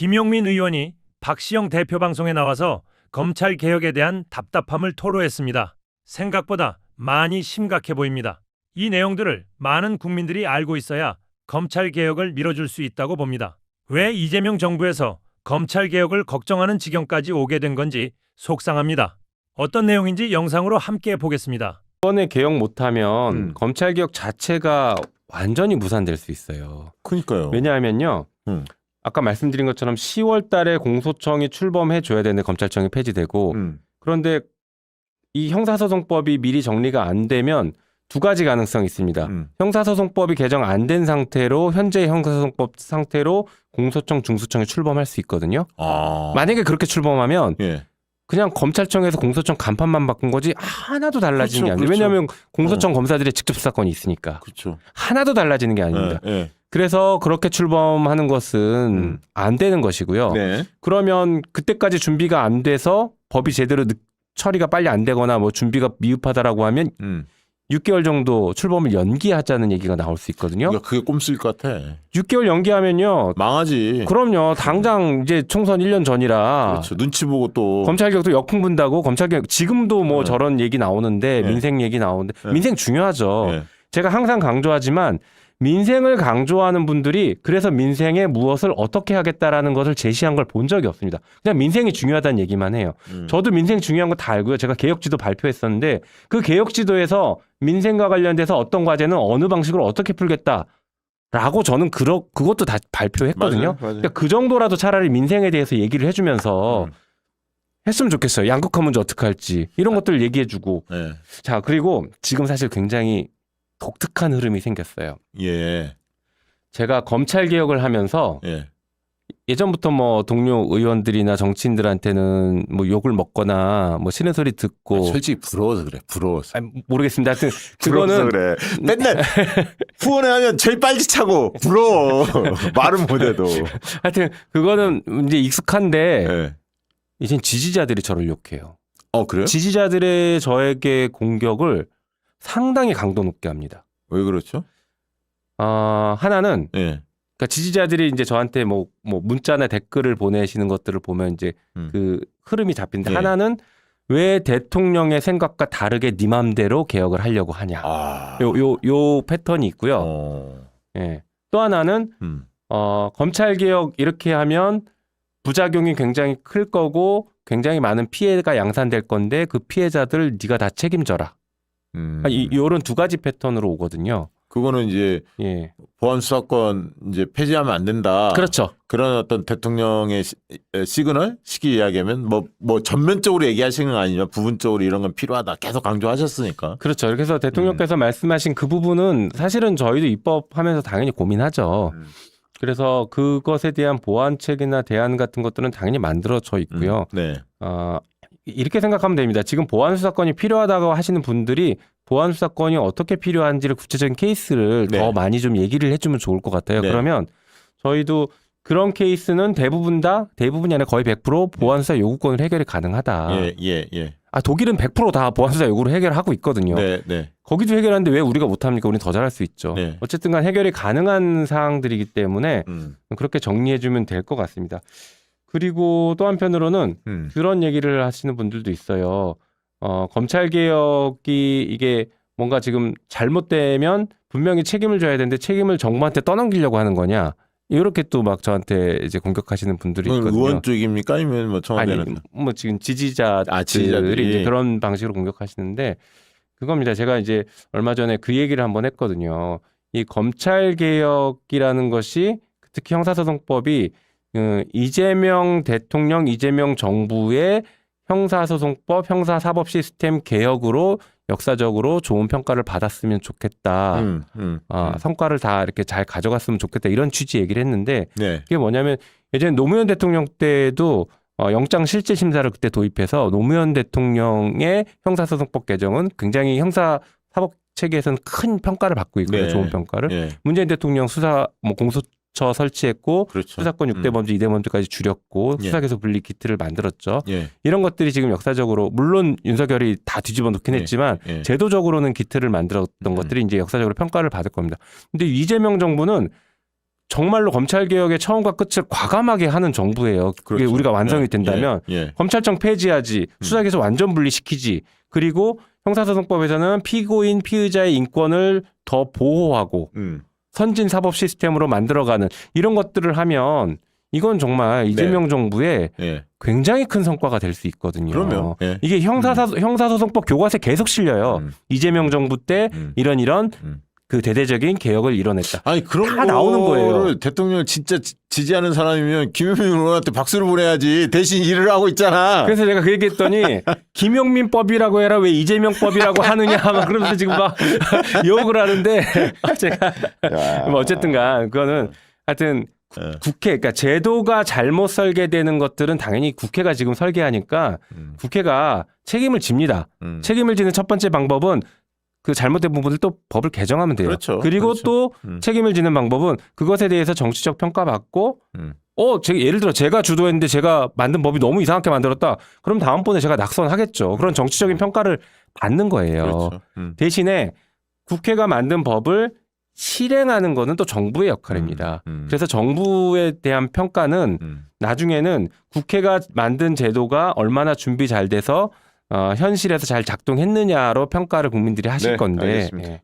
김용민 의원이 박시영 대표 방송에 나와서 검찰 개혁에 대한 답답함을 토로했습니다. 생각보다 많이 심각해 보입니다. 이 내용들을 많은 국민들이 알고 있어야 검찰 개혁을 밀어줄 수 있다고 봅니다. 왜 이재명 정부에서 검찰 개혁을 걱정하는 지경까지 오게 된 건지 속상합니다. 어떤 내용인지 영상으로 함께 보겠습니다. 이번에 개혁 못하면 검찰 개혁 자체가 완전히 무산될 수 있어요. 그러니까요. 왜냐하면요. 아까 말씀드린 것처럼 10월 달에 공소청이 출범해 줘야 되는데 검찰청이 폐지되고 그런데 이 형사소송법이 미리 정리가 안 되면 두 가지 가능성이 있습니다. 형사소송법이 개정 안 된 상태로 현재 형사소송법 상태로 공소청, 중수청에 출범할 수 있거든요. 만약에 그렇게 출범하면 예. 그냥 검찰청에서 공소청 간판만 바꾼 거지 하나도 달라지는 게 아니에요. 그렇죠. 왜냐하면 공소청 검사들의 직접 수사권이 있으니까. 그렇죠. 하나도 달라지는 게 아닙니다. 예. 그래서 그렇게 출범하는 것은 안 되는 것이고요. 네. 그러면 그때까지 준비가 안 돼서 법이 제대로 처리가 빨리 안 되거나 뭐 준비가 미흡하다라고 하면 6개월 정도 출범을 연기하자는 얘기가 나올 수 있거든요. 그러니까 그게 꼼수일 것 같아. 6개월 연기하면요. 망하지. 그럼요. 당장 이제 총선 1년 전이라. 그렇죠. 눈치 보고 또. 검찰개혁도 역풍 분다고 검찰개혁 지금도 뭐 저런 얘기 나오는데 네. 민생 얘기 나오는데 네. 민생 중요하죠. 네. 제가 항상 강조하지만 민생을 강조하는 분들이 그래서 민생에 무엇을 어떻게 하겠다라는 것을 제시한 걸 본 적이 없습니다. 그냥 민생이 중요하다는 얘기만 해요. 저도 민생 중요한 거 다 알고요. 제가 개혁지도 발표했었는데 그 개혁지도에서 민생과 관련돼서 어떤 과제는 어느 방식으로 어떻게 풀겠다라고 저는 그것도 다 발표했거든요. 맞아요. 그러니까 그 정도라도 차라리 민생에 대해서 얘기를 해주면서 했으면 좋겠어요. 양극화 문제 어떻게 할지 이런 것들 얘기해주고. 네. 자, 그리고 지금 사실 굉장히 독특한 흐름이 생겼어요. 예. 제가 검찰 개혁을 하면서 예. 예전부터 뭐 동료 의원들이나 정치인들한테는 뭐 욕을 먹거나 뭐 싫은 소리 듣고 솔직히 부러워서 그래. 부러워서. 아니, 모르겠습니다. 하여튼 부러워서 그거는 그래. 맨날 후원회 하면 제일 빨리 차고 부러워. 말은 못해도. 하여튼 그거는 이제 익숙한데 예. 이젠 지지자들이 저를 욕해요. 그래요? 지지자들의 저에게 공격을 상당히 강도 높게 합니다. 왜 그렇죠? 하나는 예. 그러니까 지지자들이 이제 저한테 뭐 문자나 댓글을 보내시는 것들을 보면 이제 그 흐름이 잡히는데 예. 하나는 왜 대통령의 생각과 다르게 네 맘대로 개혁을 하려고 하냐. 요 패턴이 있고요. 예. 또 하나는 검찰 개혁 이렇게 하면 부작용이 굉장히 클 거고 굉장히 많은 피해가 양산될 건데 그 피해자들 네가 다 책임져라. 이런 두 가지 패턴으로 오거든요. 그거는 이제 예. 보안 수사권 이제 폐지하면 안 된다. 그렇죠. 그런 어떤 대통령의 시그널 쉽게 이야기하면 뭐 전면적으로 얘기하시는 건 아니지만 부분적으로 이런 건 필요하다. 계속 강조하셨으니까. 그렇죠. 그래서 대통령께서 말씀하신 그 부분은 사실은 저희도 입법하면서 당연히 고민하죠. 그래서 그것에 대한 보완책이나 대안 같은 것들은 당연히 만들어져 있고요. 네. 이렇게 생각하면 됩니다. 지금 보안 수사권이 필요하다고 하시는 분들이 보안 수사권이 어떻게 필요한지를 구체적인 케이스를 네. 더 많이 좀 얘기를 해주면 좋을 것 같아요. 네. 그러면 저희도 그런 케이스는 대부분이 아니라 거의 100% 보안 수사 요구권을 해결이 가능하다. 예. 독일은 100% 다 보안 수사 요구를 해결하고 있거든요. 네. 거기도 해결하는데 왜 우리가 못합니까? 우리는 더 잘할 수 있죠. 네. 어쨌든 간 해결이 가능한 사항들이기 때문에 그렇게 정리해주면 될 것 같습니다. 그리고 또 한편으로는 그런 얘기를 하시는 분들도 있어요. 검찰개혁이 이게 뭔가 지금 잘못되면 분명히 책임을 져야 되는데 책임을 정부한테 떠넘기려고 하는 거냐. 이렇게 또 막 저한테 이제 공격하시는 분들이 있거든요. 의원 쪽입니까? 아니면 뭐 청와대는? 아니, 뭐 지금 지지자들이 지지자들이. 이제 그런 방식으로 공격하시는데 그겁니다. 제가 이제 얼마 전에 그 얘기를 한번 했거든요. 이 검찰개혁이라는 것이 특히 형사소송법이 이재명 대통령, 이재명 정부의 형사소송법, 형사사법 시스템 개혁으로 역사적으로 좋은 평가를 받았으면 좋겠다. 성과를 다 이렇게 잘 가져갔으면 좋겠다. 이런 취지 얘기를 했는데 네. 그게 뭐냐면 예전에 노무현 대통령 때도 영장 실질 심사를 그때 도입해서 노무현 대통령의 형사소송법 개정은 굉장히 형사사법 체계에서는 큰 평가를 받고 있고요. 네. 좋은 평가를. 네. 문재인 대통령 수사 공소처 설치했고 그렇죠. 수사권 6대 범죄, 2대 범죄까지 줄였고 예. 수사계속 분리 기틀을 만들었죠. 예. 이런 것들이 지금 역사적으로 물론 윤석열이 다 뒤집어 놓긴 했지만 예. 제도적으로는 기틀을 만들었던 것들이 이제 역사적으로 평가를 받을 겁니다. 근데 이재명 정부는 정말로 검찰 개혁의 처음과 끝을 과감하게 하는 정부예요. 그게 그렇죠. 우리가 완성이 예, 된다면 예. 검찰청 폐지하지, 수사기소 완전 분리시키지, 그리고 형사소송법에서는 피고인 피의자의 인권을 더 보호하고 선진 사법 시스템으로 만들어가는 이런 것들을 하면 이건 정말 이재명 정부의 예. 굉장히 큰 성과가 될 수 있거든요. 그러면 예. 이게 형사소송법 교과서에 계속 실려요. 이재명 정부 때 이런 그 대대적인 개혁을 이뤄냈다. 아니 그런 다 나오는 거예요. 거를 대통령을 진짜 지지하는 사람이면 김용민 의원한테 박수를 보내야지. 대신 일을 하고 있잖아. 그래서 제가 그 얘기했더니 김용민법이라고 해라 왜 이재명법이라고 하느냐 막 그러면서 지금 막 욕을 하는데 제가 뭐 어쨌든간 그거는 하여튼 국회 그러니까 제도가 잘못 설계되는 것들은 당연히 국회가 지금 설계하니까 국회가 책임을 집니다. 책임을 지는 첫 번째 방법은 그 잘못된 부분을 또 법을 개정하면 돼요. 그렇죠. 그리고 그렇죠. 또 책임을 지는 방법은 그것에 대해서 정치적 평가받고 예를 들어 제가 주도했는데 제가 만든 법이 너무 이상하게 만들었다. 그럼 다음번에 제가 낙선하겠죠. 그런 정치적인 평가를 받는 거예요. 그렇죠. 대신에 국회가 만든 법을 실행하는 거는 또 정부의 역할입니다. 그래서 정부에 대한 평가는 나중에는 국회가 만든 제도가 얼마나 준비 잘 돼서 현실에서 잘 작동했느냐로 평가를 국민들이 하실 네, 건데. 알겠습니다. 예.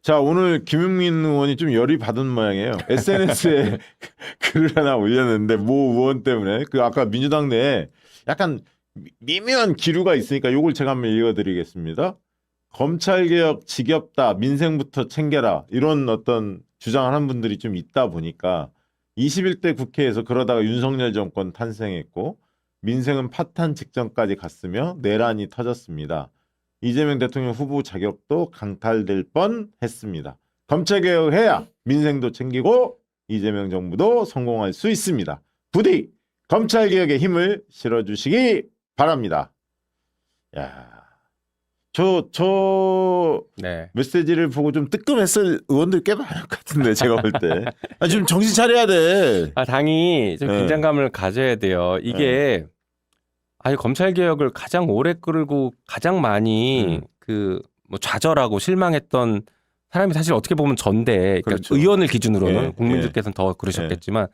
자, 오늘 김용민 의원이 좀 열이 받은 모양이에요. SNS에 글을 하나 올렸는데 모 의원 때문에 그 아까 민주당 내에 약간 미묘한 기류가 있으니까 요걸 제가 한번 읽어드리겠습니다. 검찰개혁 지겹다, 민생부터 챙겨라 이런 어떤 주장을 한 분들이 좀 있다 보니까 21대 국회에서 그러다가 윤석열 정권 탄생했고 민생은 파탄 직전까지 갔으며 내란이 터졌습니다. 이재명 대통령 후보 자격도 강탈될 뻔했습니다. 검찰개혁해야 민생도 챙기고 이재명 정부도 성공할 수 있습니다. 부디 검찰개혁에 힘을 실어주시기 바랍니다. 야, 저 네. 메시지를 보고 좀 뜨끔했을 의원들 꽤 많을 것 같은데 제가 볼 때. 아, 지금 정신 차려야 돼. 당이 좀 네. 긴장감을 가져야 돼요. 이게 아니 검찰 개혁을 가장 오래 끌고 가장 많이 그 뭐 좌절하고 실망했던 사람이 사실 어떻게 보면 전대. 그러니까 그렇죠. 의원을 기준으로는 예, 국민들께서는 더 그러셨겠지만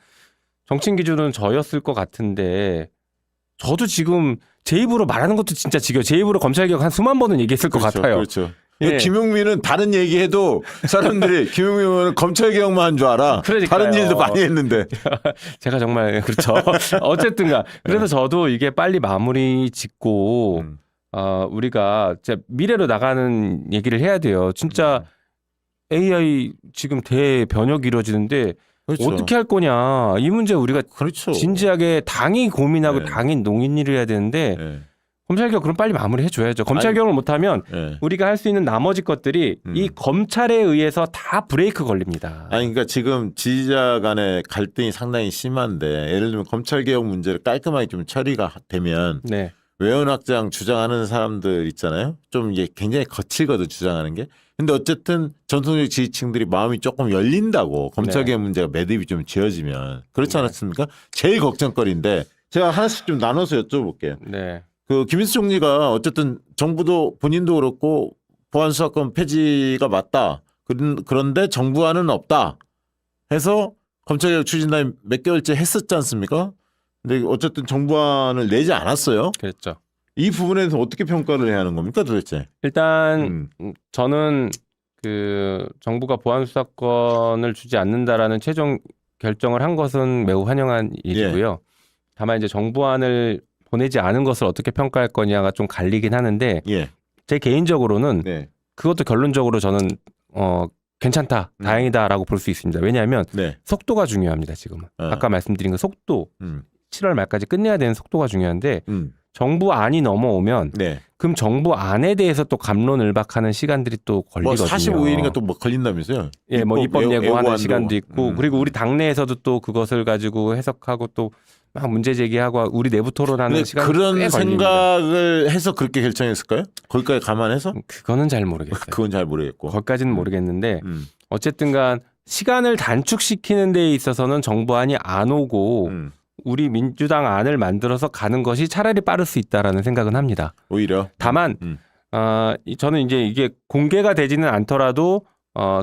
정치인 기준은 저였을 것 같은데 저도 지금 제 입으로 말하는 것도 진짜 지겨워. 제 입으로 검찰 개혁 한 수만 번은 얘기했을 것 같아요. 그렇죠. 예. 김용민은 다른 얘기해도 사람들이 김용민 의원은 검찰개혁만 한 줄 알아. 그러니까요. 다른 일도 많이 했는데. 제가 정말 그렇죠. 어쨌든가 그래서 저도 이게 빨리 마무리 짓고 우리가 진짜 미래로 나가는 얘기를 해야 돼요. 진짜 AI 지금 대변혁이 이루어지는데 그렇죠. 어떻게 할 거냐 이 문제 우리가 그렇죠. 진지하게 당이 고민하고 네. 당이 논의를 해야 되는데 예. 검찰개혁 그럼 빨리 마무리 해줘야죠. 검찰개혁을 못하면 예. 우리가 할 수 있는 나머지 것들이 이 검찰에 의해서 다 브레이크 걸립니다. 아니 그러니까 지금 지지자 간의 갈등이 상당히 심한데 예를 들면 검찰개혁 문제를 깔끔하게 좀 처리가 되면 네. 외연확장 주장하는 사람들 있잖아요. 좀 이게 굉장히 거칠거든 주장하는 게. 근데 어쨌든 전통적 지지층들이 마음이 조금 열린다고 검찰개혁 문제가 매듭이 좀 지어지면 그렇지 않았습니까? 제일 걱정거리인데 제가 하나씩 좀 나눠서 여쭤볼게요. 네. 그 김인수 총리가 어쨌든 정부도 본인도 그렇고 보안수사권 폐지가 맞다. 그런데 정부안은 없다. 해서 검찰개혁 추진단이 몇 개월째 했었지 않습니까? 근데 어쨌든 정부안을 내지 않았어요. 그랬죠. 이 부분에 대해서 어떻게 평가를 해야 하는 겁니까 도대체? 일단 저는 그 정부가 보안 수사권을 주지 않는다라는 최종 결정을 한 것은 매우 환영한 일이고요. 다만 이제 정부안을 보내지 않은 것을 어떻게 평가할 거냐가 좀 갈리긴 하는데 예. 제 개인적으로는 네. 그것도 결론적으로 저는 괜찮다, 다행이다라고 볼 수 있습니다. 왜냐하면 네. 속도가 중요합니다. 지금은 아까 말씀드린 그 속도 7월 말까지 끝내야 되는 속도가 중요한데 정부 안이 넘어오면 네. 그럼 정부 안에 대해서 또 감론을박하는 시간들이 또 뭐 걸리거든요. 45일인가 또 뭐 걸린다면서요? 예, 뭐 입법 예고하는 예고안도. 시간도 있고 그리고 우리 당내에서도 또 그것을 가지고 해석하고 또 막 문제 제기하고 우리 내부 토론하는 시간이 그런 꽤 걸립니다. 생각을 해서 그렇게 결정했을까요? 거기까지 감안해서? 그거는 잘 모르겠어요. 그건 잘 모르겠고. 거기까지는 모르겠는데 어쨌든간 시간을 단축시키는 데 있어서는 정부안이 안 오고 우리 민주당 안을 만들어서 가는 것이 차라리 빠를 수 있다라는 생각은 합니다. 오히려. 다만 저는 이제 이게 공개가 되지는 않더라도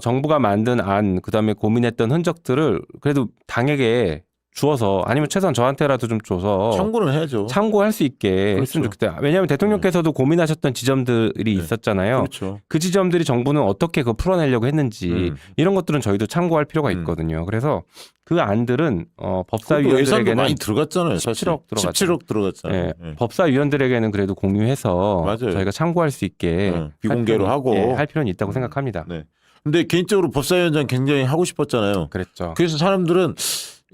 정부가 만든 안 그다음에 고민했던 흔적들을 그래도 당에게 주어서 아니면 최소한 저한테라도 좀 줘서 참고는 해야죠. 참고할 수 있게 그렇죠. 했으면 좋겠다. 왜냐하면 대통령께서도 고민하셨던 지점들이 네. 있었잖아요. 그렇죠. 그 지점들이 정부는 어떻게 그거 풀어내려고 했는지 이런 것들은 저희도 참고할 필요가 있거든요. 그래서 그 안들은 예산도 법사위원들에게는 많이 들어갔잖아요. 사실. 17억 들어갔죠. 17억 들어갔잖아요. 예, 예. 법사위원들에게는 그래도 공유해서 맞아요. 저희가 참고할 수 있게 비공개로 할 필요는- 하고. 예, 할 필요는 있다고 생각합니다. 네. 근데 개인적으로 법사위원장 굉장히 하고 싶었잖아요. 그랬죠. 그래서 사람들은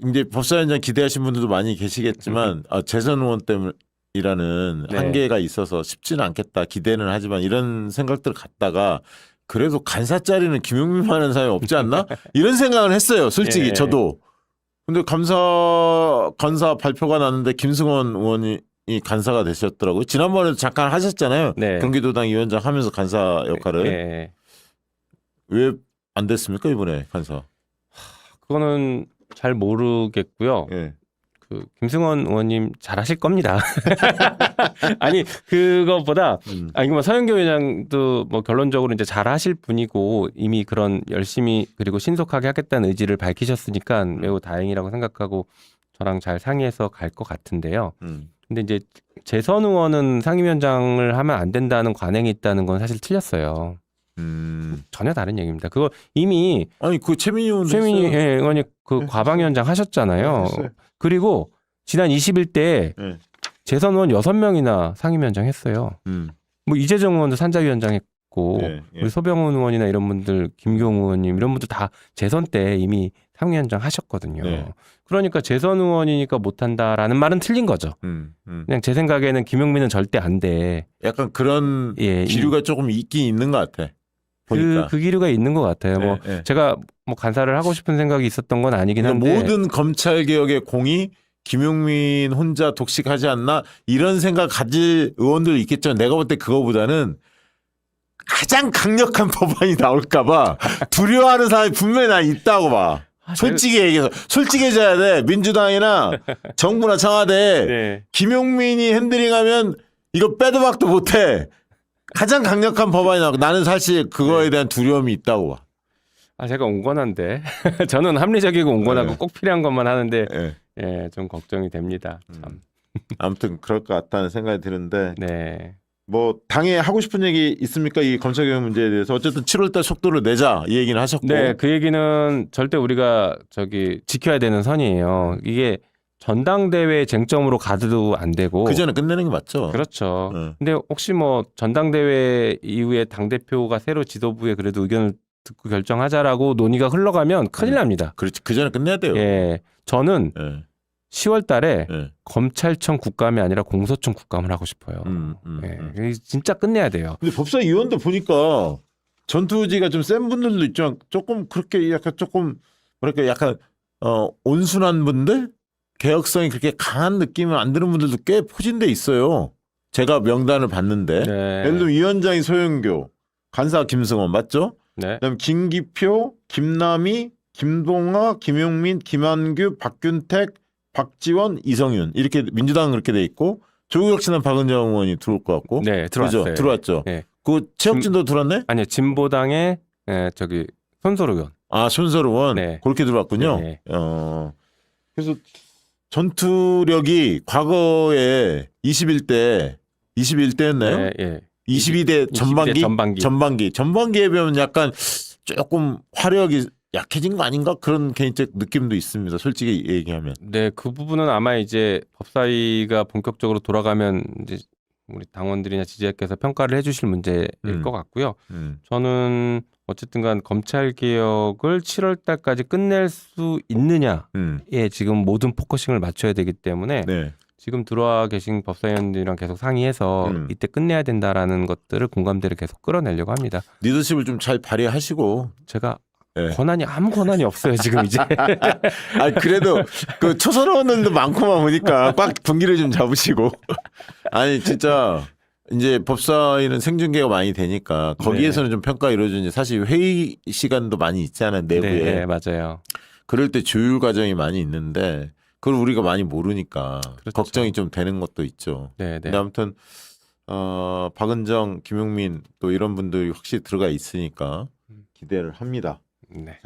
이제 법사위원장 기대하신 분들도 많이 계시겠지만 재선 의원 때문이라는 네. 한계가 있어서 쉽지는 않겠다. 기대는 하지만 이런 생각들을 갖다가 그래도 간사 자리는 김용민만 하는 사람이 없지 않나? 이런 생각을 했어요. 솔직히 예. 저도. 근데 간사 발표가 났는데 김승원 의원이 간사가 되셨더라고요. 지난번에도 잠깐 하셨잖아요. 네. 경기도당 위원장 하면서 간사 역할을. 예. 왜 안 됐습니까 이번에 간사? 그거는 잘 모르겠고요. 예. 그 김승원 의원님 잘하실 겁니다. 아니 그거보다 아니 뭐 서영교 회장도 뭐 결론적으로 이제 잘하실 분이고 이미 그런 열심히 그리고 신속하게 하겠다는 의지를 밝히셨으니까 매우 다행이라고 생각하고 저랑 잘 상의해서 갈 것 같은데요. 근데 이제 재선 의원은 상임위원장을 하면 안 된다는 관행이 있다는 건 사실 틀렸어요. 전혀 다른 얘기입니다. 그거 이미 아니 그 최민희 의원도 최민희 했어요. 의원이 그 네, 과방위원장 하셨잖아요. 네, 했어요. 그리고 지난 20일 때 네. 재선 의원 6명이나 상임위원장 했어요. 뭐 이재정 의원도 산자위원장 했고 예, 예. 우리 소병훈 의원이나 이런 분들 김경우 의원님 이런 분들 다 재선 때 이미 상임위원장 하셨거든요. 네. 그러니까 재선 의원이니까 못한다라는 말은 틀린 거죠. 그냥 제 생각에는 김용민은 절대 안 돼. 약간 그런 예, 기류가 조금 있긴 있는 것 같아. 보니까. 그 기류가 있는 것 같아요. 뭐 예, 예. 제가 뭐 간사를 하고 싶은 생각이 있었던 건 아니긴 그러니까 한데 모든 검찰 개혁의 공이 김용민 혼자 독식하지 않나 이런 생각 가질 의원들 있겠죠. 내가 볼 때 그거보다는 가장 강력한 법안이 나올까봐 두려워하는 사람이 분명히 나 있다고 봐. 솔직히 얘기해서 솔직해져야 돼. 민주당이나 정부나 청와대 네. 김용민이 핸들링하면 이거 빼도 박도 못해. 가장 강력한 법안이 나오고 나는 사실 그거에 대한 두려움이 있다고 봐. 제가 온건한데 저는 합리적이고 온건하고 네. 꼭 필요한 것만 하는데 예. 예, 좀 걱정이 됩니다. 참. 아무튼 그럴 것 같다는 생각이 드는데 네. 뭐 당에 하고 싶은 얘기 있습니까? 이 검찰개혁 문제에 대해서 어쨌든 7월달 속도를 내자 이 얘기는 하셨고 네, 그 얘기는 절대 우리가 지켜야 되는 선이에요. 이게 전당대회 쟁점으로 가도 안 되고 그 전에 끝내는 게 맞죠. 그렇죠. 네. 근데 혹시 뭐 전당대회 이후에 당대표가 새로 지도부에 그래도 의견을 듣고 결정하자라고 논의가 흘러가면 큰일 납니다. 그렇지. 그 전에 끝내야 돼요. 예. 저는 예. 10월 달에 예. 검찰청 국감이 아니라 공소청 국감을 하고 싶어요. 예. 이거 진짜 끝내야 돼요. 근데 법사위원도 보니까 전투지가 좀 센 분들도 있지만 조금 그렇게 약간 조금 뭐랄까 약간 온순한 분들 개혁성이 그렇게 강한 느낌은 안 드는 분들도 꽤 포진돼 있어요. 제가 명단을 봤는데 네. 예를 들면 위원장이 소영교, 간사 김승원 맞죠? 네. 그다음 김기표, 김남희, 김동아, 김용민, 김한규, 박균택, 박지원, 이성윤 이렇게 민주당은 그렇게 돼 있고 조국혁신은 박은정 의원이 들어올 것 같고 네, 들어왔어요. 그죠? 들어왔죠. 네. 그 최혁진도 들어왔네? 아니요, 진보당의 손소로 의원. 아 손서로 의원 네. 그렇게 들어왔군요. 네. 그래서 전투력이 과거에 21대였나요? 네, 예. 22대 22대 전반기에 비하면 약간 조금 화력이 약해진 거 아닌가 그런 개인적 느낌도 있습니다. 솔직히 얘기하면. 네, 그 부분은 아마 이제 법사위가 본격적으로 돌아가면 이제 우리 당원들이나 지지자께서 평가를 해주실 문제일 것 같고요. 저는 어쨌든간 검찰 개혁을 7월 달까지 끝낼 수 있느냐에 지금 모든 포커싱을 맞춰야 되기 때문에 네. 지금 들어와 계신 법사위원들이랑 계속 상의해서 이때 끝내야 된다라는 것들을 공감대를 계속 끌어내려고 합니다. 리더십을 좀 잘 발휘하시고 제가 네. 아무 권한이 없어요 지금 이제. 아 그래도 그 초선 의원들도 많고만 보니까 꽉 분기를 좀 잡으시고 아니 진짜 이제 법사위는 생중계가 많이 되니까 거기에서는 좀 평가가 이루어지는지 사실 회의 시간도 많이 있잖아요 내부에. 네, 맞아요. 그럴 때 조율 과정이 많이 있는데 그걸 우리가 많이 모르니까 그렇죠. 걱정이 좀 되는 것도 있죠. 네, 네. 근데 아무튼 박은정, 김용민 또 이런 분들이 확실히 들어가 있으니까 기대를 합니다. 네.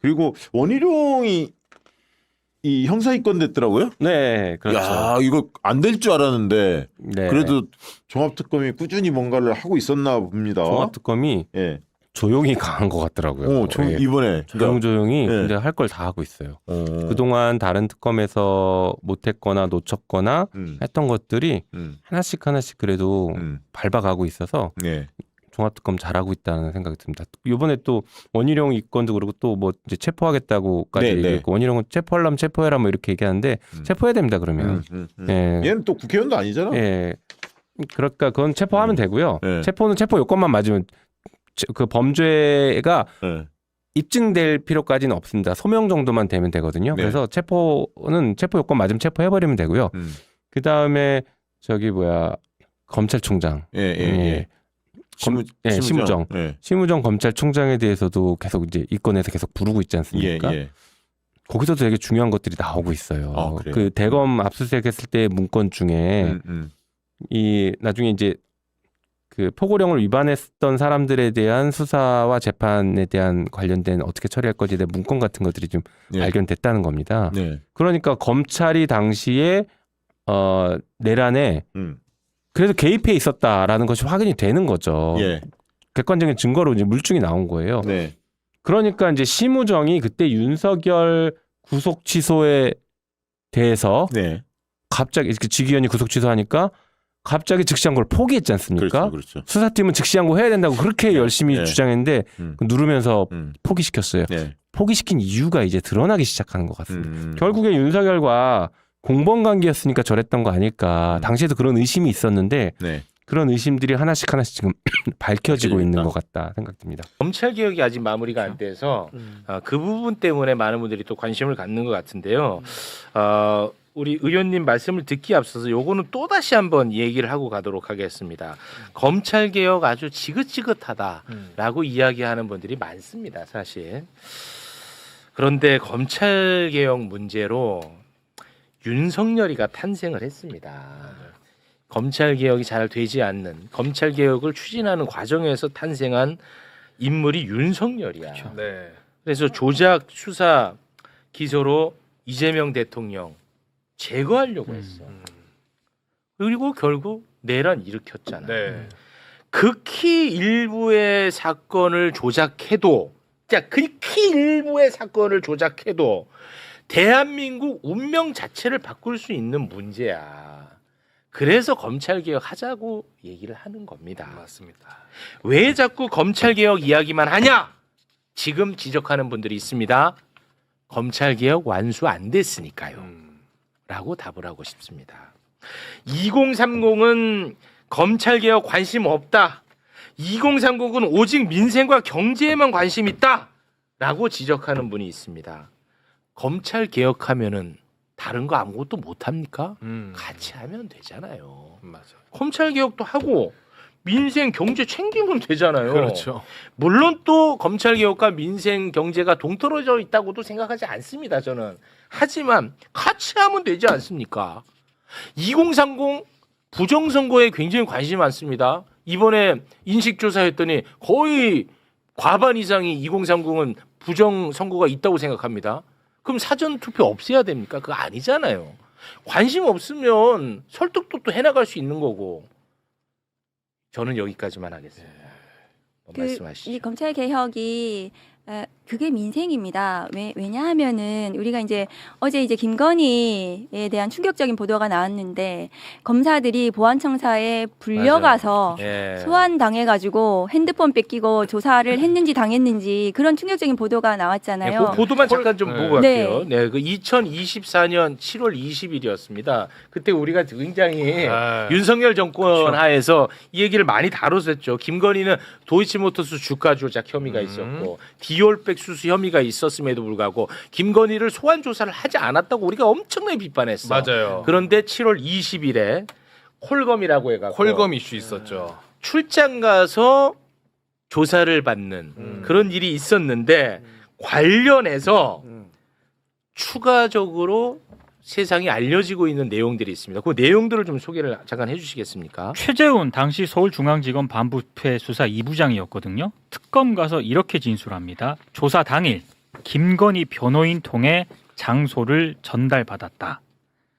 그리고 원희룡이 이 형사 입건 됐더라고요. 네, 그렇죠. 야, 이거 안 될 줄 알았는데 네. 그래도 종합특검이 꾸준히 뭔가를 하고 있었나 봅니다. 종합특검이 예. 조용히 강한 것 같더라고요. 예. 이번에 조용히 예. 근데 할 걸 다 하고 있어요. 그러니까, 그동안 다른 특검에서 못했거나 놓쳤거나 했던 것들이 하나씩 그래도 밟아가고 있어서 네. 종합특검 잘하고 있다는 생각이 듭니다. 이번에 또 원희룡 입건도 그렇고 또 뭐 이제 체포하겠다고까지 네, 네. 얘기했고 원희룡은 체포하려면 체포해라 뭐 이렇게 얘기하는데 체포해야 됩니다 그러면. 예. 얘는 또 국회의원도 아니잖아. 예. 그러니까 그건 체포하면 되고요. 네. 체포는 체포 요건만 맞으면 그 범죄가 네. 입증될 필요까지는 없습니다. 소명 정도만 되면 되거든요. 네. 그래서 체포는 체포 요건 맞으면 체포해버리면 되고요. 그 다음에 저기 검찰총장. 예. 심우정. 예. 심우정 검찰총장에 대해서도 계속 이제 이건에서 계속 부르고 있지 않습니까? 예. 거기서도 되게 중요한 것들이 나오고 있어요. 아, 그래요? 그 대검 압수수색했을 때 문건 중에 이 나중에 이제 그 포고령을 위반했던 사람들에 대한 수사와 재판에 대한 관련된 어떻게 처리할 것에 대한 문건 같은 것들이 좀 예. 발견됐다는 겁니다. 네. 그러니까 검찰이 당시에 내란에 그래도 개입해 있었다라는 것이 확인이 되는 거죠. 예. 객관적인 증거로 이제 물증이 나온 거예요. 네. 그러니까 이제 심우정이 그때 윤석열 구속 취소에 대해서 네. 갑자기 이렇게 지기현이 구속 취소하니까 갑자기 즉시항고를 포기했지 않습니까? 그렇죠. 수사팀은 즉시항고 해야 된다고 그렇게 열심히 네. 주장했는데 누르면서 포기시켰어요. 네. 포기시킨 이유가 이제 드러나기 시작하는 것 같습니다. 결국에 윤석열과 공범관계였으니까 저랬던 거 아닐까. 당시에도 그런 의심이 있었는데 네. 그런 의심들이 하나씩 지금 밝혀지고 있는 있다. 것 같다 생각됩니다. 검찰 개혁이 아직 마무리가 안 돼서 그 부분 때문에 많은 분들이 또 관심을 갖는 것 같은데요. 우리 의원님 말씀을 듣기 앞서서 요거는 또 다시 한번 얘기를 하고 가도록 하겠습니다. 검찰 개혁 아주 지긋지긋하다라고 이야기하는 분들이 많습니다, 사실. 그런데 검찰 개혁 문제로 윤석열이가 탄생을 했습니다. 검찰 개혁이 잘 되지 않는 검찰 개혁을 추진하는 과정에서 탄생한 인물이 윤석열이야. 그렇죠. 네. 그래서 조작 수사 기소로 이재명 대통령 제거하려고 했어. 그리고 결국 내란 일으켰잖아. 네. 극히 일부의 사건을 조작해도, 극히 일부의 사건을 조작해도 대한민국 운명 자체를 바꿀 수 있는 문제야. 그래서 검찰개혁 하자고 얘기를 하는 겁니다. 맞습니다. 왜 자꾸 검찰개혁 이야기만 하냐? 지금 지적하는 분들이 있습니다. 검찰개혁 완수 안 됐으니까요. 라고 답을 하고 싶습니다. 2030은 검찰개혁 관심 없다. 2030은 오직 민생과 경제에만 관심 있다. 라고 지적하는 분이 있습니다. 검찰개혁하면은 다른 거 아무것도 못합니까? 같이 하면 되잖아요. 맞아. 검찰개혁도 하고 민생 경제 챙기면 되잖아요. 그렇죠. 물론 또 검찰개혁과 민생 경제가 동떨어져 있다고도 생각하지 않습니다. 저는. 하지만 같이 하면 되지 않습니까? 2030 부정선거에 굉장히 관심이 많습니다. 이번에 인식조사했더니 거의 과반 이상이 2030은 부정선거가 있다고 생각합니다. 그럼 사전투표 없애야 됩니까? 그거 아니잖아요. 관심 없으면 설득도 또 해나갈 수 있는 거고. 저는 여기까지만 하겠습니다. 말씀하시죠. 이 검찰 개혁이 그게 민생입니다. 왜냐하면은 우리가 어제 김건희에 대한 충격적인 보도가 나왔는데 검사들이 보안청사에 불려가서 예. 소환 당해가지고 핸드폰 뺏기고 조사를 했는지 당했는지 그런 충격적인 보도가 나왔잖아요. 네, 그 보도만 잠깐 좀 보고 네. 갈게요. 네, 그 2024년 7월 20일이었습니다. 그때 우리가 굉장히 윤석열 정권 그렇죠. 하에서 이 얘기를 많이 다뤘었죠. 김건희는 도이치모터스 주가 조작 혐의가 있었고 디올백 수수 혐의가 있었음에도 불구하고 김건희를 소환 조사를 하지 않았다고 우리가 엄청나게 비판했어. 맞아요. 그런데 7월 20일에 콜검이라고 해갖고 콜검 이슈 있었죠. 출장 가서 조사를 받는 그런 일이 있었는데 관련해서 추가적으로 세상에 알려지고 있는 내용들이 있습니다. 그 내용들을 좀 소개를 잠깐 해주시겠습니까? 최재훈 당시 서울중앙지검 반부패 수사 2부장이었거든요. 특검 가서 이렇게 진술합니다. 조사 당일 김건희 변호인 통해 장소를 전달받았다.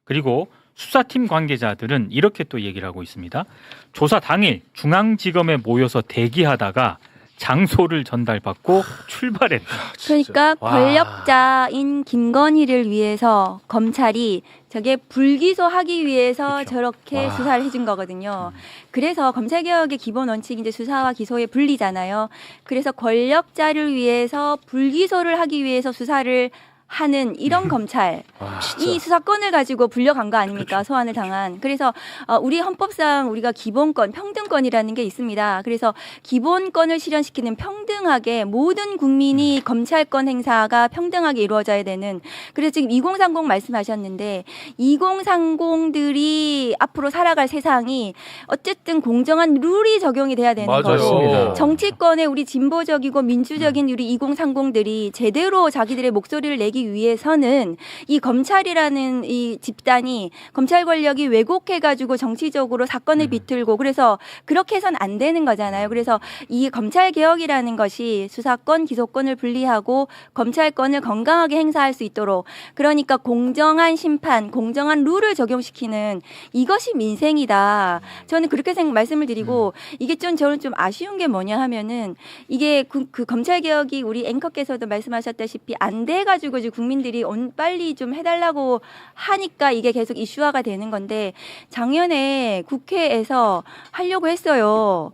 그리고 수사팀 관계자들은 이렇게 또 얘기를 하고 있습니다. 조사 당일 중앙지검에 모여서 대기하다가 장소를 전달받고 출발했다. 그러니까 와. 권력자인 김건희를 위해서 검찰이 저게 불기소하기 위해서 그쵸. 저렇게 와. 수사를 해준 거거든요. 그래서 검찰개혁의 기본 원칙이 이제 수사와 기소의 분리잖아요. 그래서 권력자를 위해서 불기소를 하기 위해서 수사를 하는 이런 검찰, 와, 이 수사권을 가지고 불려간 거 아닙니까? 소환을 당한. 그래서 우리 헌법상 우리가 기본권, 평등권이라는 게 있습니다. 그래서 기본권을 실현시키는 평등하게 모든 국민이 검찰권 행사가 평등하게 이루어져야 되는. 그래서 지금 2030 말씀하셨는데 2030들이 앞으로 살아갈 세상이 어쨌든 공정한 룰이 적용이 돼야 되는 거죠. 맞습니다. 정치권에 우리 진보적이고 민주적인 우리 2030들이 제대로 자기들의 목소리를 내기 위해서는 이 검찰이라는 이 집단이 검찰 권력이 왜곡해가지고 정치적으로 사건을 비틀고 그래서 그렇게 해서는 안 되는 거잖아요. 그래서 이 검찰 개혁이라는 것이 수사권, 기소권을 분리하고 검찰권을 건강하게 행사할 수 있도록 그러니까 공정한 심판, 공정한 룰을 적용시키는 이것이 민생이다. 저는 그렇게 말씀을 드리고 이게 저는 좀 아쉬운 게 뭐냐 하면은 이게 그 검찰 개혁이 우리 앵커께서도 말씀하셨다시피 안 돼가지고 이제 국민들이 빨리 좀 해달라고 하니까 이게 계속 이슈화가 되는 건데 작년에 국회에서 하려고 했어요.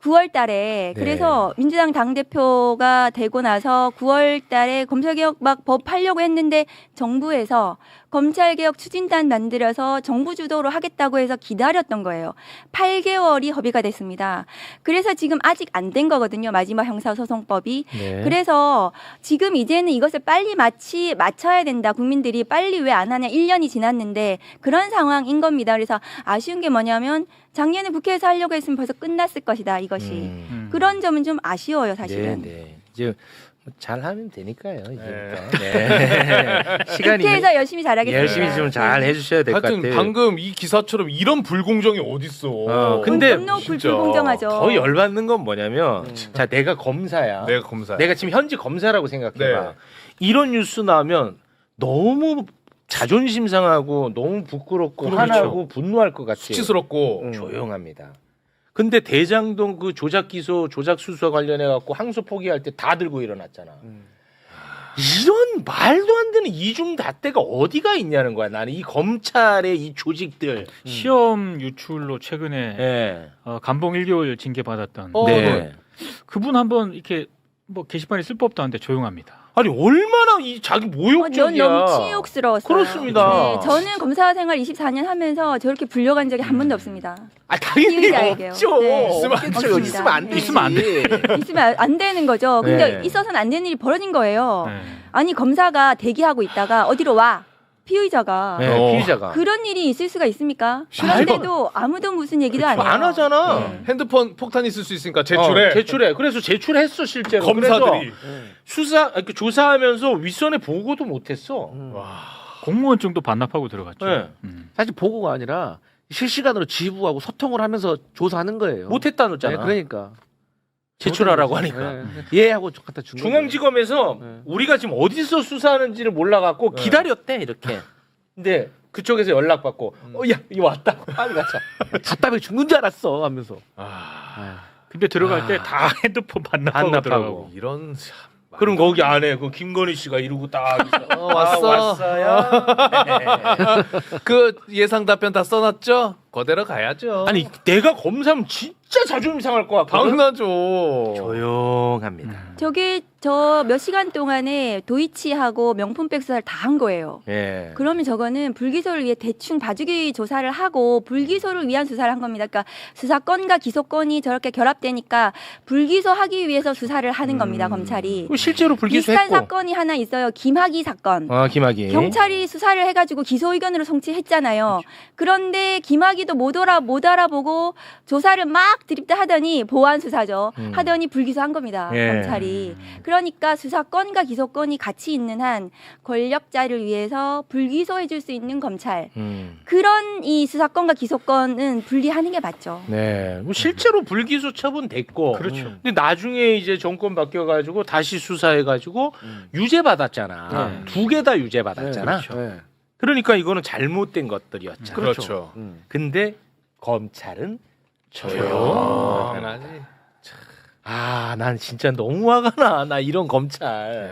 9월 달에. 그래서 민주당 당대표가 되고 나서 9월 달에 검찰개혁 막 법 하려고 했는데 정부에서 검찰개혁 추진단 만들어서 정부 주도로 하겠다고 해서 기다렸던 거예요. 8개월이 허비가 됐습니다. 그래서 지금 아직 안 된 거거든요. 마지막 형사소송법이. 네. 그래서 지금 이제는 이것을 빨리 맞춰야 된다. 국민들이 빨리 왜 안 하냐. 1년이 지났는데 그런 상황인 겁니다. 그래서 아쉬운 게 뭐냐면 작년에 국회에서 하려고 했으면 벌써 끝났을 것이다. 이것이. 그런 점은 좀 아쉬워요. 사실은. 네. 이제 잘하면 되니까요. 이제부터. 네. 시간이 국회에서 열심히 잘하겠습니다. 열심히 좀 잘 해주셔야 될 것 하여튼 같아요. 방금 이 기사처럼 이런 불공정이 어딨어. 근데 너무 진짜. 불공정하죠. 더 열받는 건 뭐냐면 자 내가 검사야. 내가 검사야. 내가 지금 현직 검사라고 생각해봐. 네. 이런 뉴스 나오면 너무 자존심 상하고 너무 부끄럽고 그렇죠. 화나고 분노할 것 같아요. 수치스럽고. 조용합니다. 근데 대장동 그 조작 기소, 조작 수수와 관련해 갖고 항소 포기할 때 다 들고 일어났잖아. 이런 말도 안 되는 이중잣대가 어디가 있냐는 거야. 나는 이 검찰의 이 조직들. 시험 유출로 최근에 예. 감봉 1개월 징계 받았던 네. 그분 한번 이렇게 뭐 게시판에 쓸 법도 한데 조용합니다. 아니 얼마나 이 자기 모욕적이야. 너무 치욕스러웠어요. 그렇습니다. 네, 저는 검사 생활 24년 하면서 저렇게 불려간 적이 한 번도 없습니다. 아 당연히 피의자에게요. 없죠. 네. 있으면 안 되죠. 없습니다. 있으면 안 네. 되지. 있으면 안 돼. 있으면 안 되는 거죠. 근데 네. 있어서는 안 되는 일이 벌어진 거예요. 네. 아니 검사가 대기하고 있다가 어디로 와? 피의자가. 네, 피의자가. 그런 일이 있을 수가 있습니까? 그런데도 아무도 무슨 얘기도 안 해요. 안 하잖아. 네. 핸드폰 폭탄이 있을 수 있으니까 제출해. 제출해. 그래서 제출했어 실제로. 검사들이. 그래서 조사하면서 윗선에 보고도 못했어. 공무원증도 반납하고 들어갔죠. 네. 사실 보고가 아니라 실시간으로 지부하고 소통을 하면서 조사하는 거예요. 못했다잖아. 네, 그러니까 제출하라고 하니까. 네. 예 하고 갖다 준 거예요. 중앙지검에서 네. 우리가 지금 어디서 수사하는지를 몰라갖고 기다렸대 이렇게. 근데 그쪽에서 연락 받고 야 이거 왔다 빨리 가자. 답답해 죽는 줄 알았어 하면서. 근데 들어갈 때 다 핸드폰 반납하고 반납하고. 들어가고. 이런 참. 그럼 거기 안에 그 김건희 씨가 이러고 딱 있어. 왔어. 왔어요. 그 예상 답변 다 써놨죠? 그대로 가야죠. 아니 내가 검사면 진짜 자존심 상할 것 같거든. 당연하죠. 조용합니다. 저게 저 몇 시간 동안에 도이치하고 명품백 수사를 다 한 거예요. 예. 그러면 저거는 불기소를 위해 대충 봐주기 조사를 하고 불기소를 위한 수사를 한 겁니다. 그러니까 수사권과 기소권이 저렇게 결합되니까 불기소하기 위해서 수사를 하는 겁니다. 검찰이. 그리고 실제로 비슷한 불기소했고. 사건이 하나 있어요. 김학의 사건. 김학의. 경찰이 수사를 해가지고 기소 의견으로 송치했잖아요. 그런데 김학의도 못 알아보고 조사를 막 드립다 하더니 보안 수사죠. 음. 하더니 불기소한 겁니다. 예. 검찰이. 그러니까 수사권과 기소권이 같이 있는 한 권력자를 위해서 불기소해줄 수 있는 검찰. 그런 이 수사권과 기소권은 분리하는 게 맞죠. 네. 뭐 실제로 불기소 처분 됐고. 그렇죠. 근데 나중에 이제 정권 바뀌어가지고 다시 수사해가지고 유죄 받았잖아. 두 개 다 유죄 받았잖아. 네. 그러니까 이거는 잘못된 것들이었잖아. 그렇죠. 근데 검찰은 조용하지. 아, 난 진짜 너무 화가 나. 나 이런 검찰.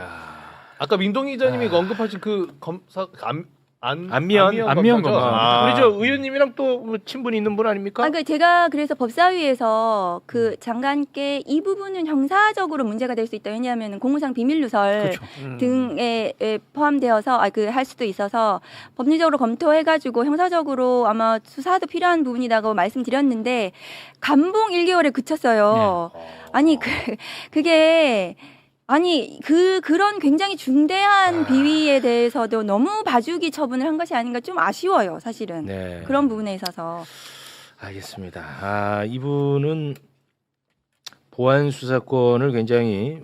아까 민동희 기자님이 언급하신 그 검사 안미연 검사죠. 검사. 우리 저 의원님이랑 또뭐 친분이 있는 분 아닙니까? 그러니까 제가 그래서 법사위에서 그 장관께 이 부분은 형사적으로 문제가 될 수 있다. 왜냐하면 공무상 비밀 누설 등에 포함되어서 할 수도 있어서 법리적으로 검토해가지고 형사적으로 아마 수사도 필요한 부분이라고 말씀드렸는데 감봉 1개월에 그쳤어요. 아니 그게. 아니 그런 굉장히 중대한 비위에 대해서도 너무 봐주기 처분을 한 것이 아닌가 좀 아쉬워요 사실은. 네. 그런 부분에 있어서. 알겠습니다. 아, 이분은 보안 수사권을 굉장히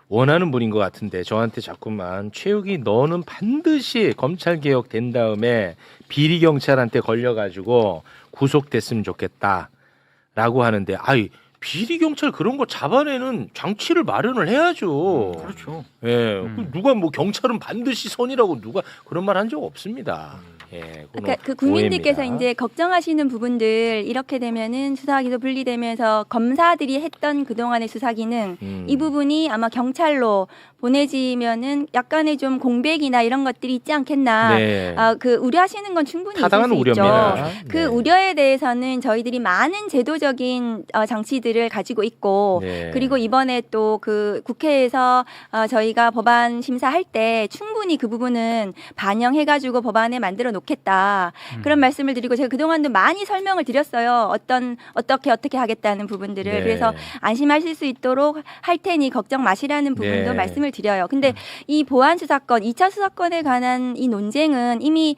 원하는 분인 것 같은데 저한테 자꾸만 최욱이 너는 반드시 검찰 개혁 된 다음에 비리 경찰한테 걸려가지고 구속됐으면 좋겠다라고 하는데 아이. 비리 경찰 그런 거 잡아내는 장치를 마련을 해야죠. 그렇죠. 예, 누가 뭐 경찰은 반드시 선이라고 누가 그런 말 한 적 없습니다. 예, 그러니까 그 국민들께서 오해입니다. 이제 걱정하시는 부분들 이렇게 되면은 수사기소 분리되면서 검사들이 했던 그동안의 수사 기능 이 부분이 아마 경찰로 보내지면은 약간의 좀 공백이나 이런 것들이 있지 않겠나. 네. 그 우려하시는 건 충분히 있을 타당한 수 우려입니다. 있죠. 그 네. 우려에 대해서는 저희들이 많은 제도적인 장치들을 가지고 있고 네. 그리고 이번에 또 그 국회에서 저희가 법안 심사할 때 충분히 그 부분은 반영해가지고 법안에 만들어 놓겠다 그런 말씀을 드리고 제가 그동안도 많이 설명을 드렸어요. 어떻게 하겠다는 부분들을 네. 그래서 안심하실 수 있도록 할 테니 걱정 마시라는 부분도 네. 말씀을 드려요. 근데 이 보안 수사권, 2차 수사권에 관한 이 논쟁은 이미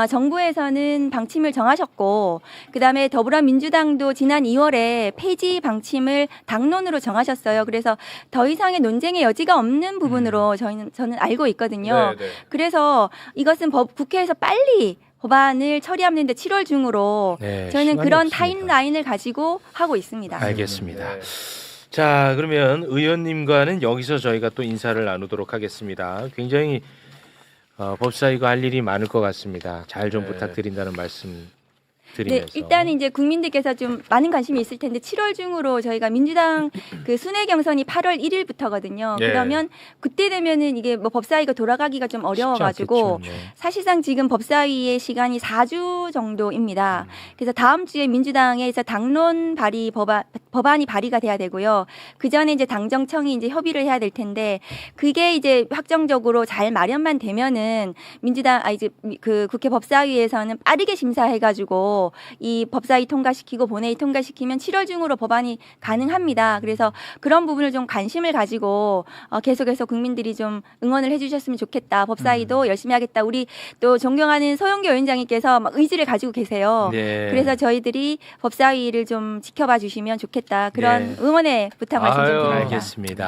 정부에서는 방침을 정하셨고 그다음에 더불어민주당도 지난 2월에 폐지 방침을 당론으로 정하셨어요. 그래서 더 이상의 논쟁의 여지가 없는 부분으로 저는 알고 있거든요. 네, 네. 그래서 이것은 국회에서 빨리 법안을 처리하는데 7월 중으로 네, 저희는 시간이 그런 없습니다. 타임라인을 가지고 하고 있습니다. 알겠습니다. 네. 자, 그러면 의원님과는 여기서 저희가 또 인사를 나누도록 하겠습니다. 굉장히 법사위가 할 일이 많을 것 같습니다. 잘 좀 네. 부탁드린다는 말씀 네, 드리면서. 일단 이제 국민들께서 좀 많은 관심이 있을 텐데 7월 중으로 저희가 민주당 그 순회 경선이 8월 1일부터거든요. 예. 그러면 그때 되면은 이게 뭐 법사위가 돌아가기가 좀 어려워가지고 쉽지 않겠죠. 네. 사실상 지금 법사위의 시간이 4주 정도입니다. 그래서 다음 주에 민주당에서 당론 발의 법안이 발의가 돼야 되고요. 그 전에 이제 당정청이 이제 협의를 해야 될 텐데 그게 이제 확정적으로 잘 마련만 되면은 민주당 이제 그 국회 법사위에서는 빠르게 심사해가지고 이 법사위 통과시키고 본회의 통과시키면 7월 중으로 법안이 가능합니다. 그래서 그런 부분을 좀 관심을 가지고 계속해서 국민들이 좀 응원을 해주셨으면 좋겠다. 법사위도 열심히 하겠다. 우리 또 존경하는 소영교 위원장님께서 막 의지를 가지고 계세요. 네. 그래서 저희들이 법사위를 좀 지켜봐 주시면 좋겠다. 그런 네. 응원의 부탁 말씀 좀 아유, 드립니다. 알겠습니다.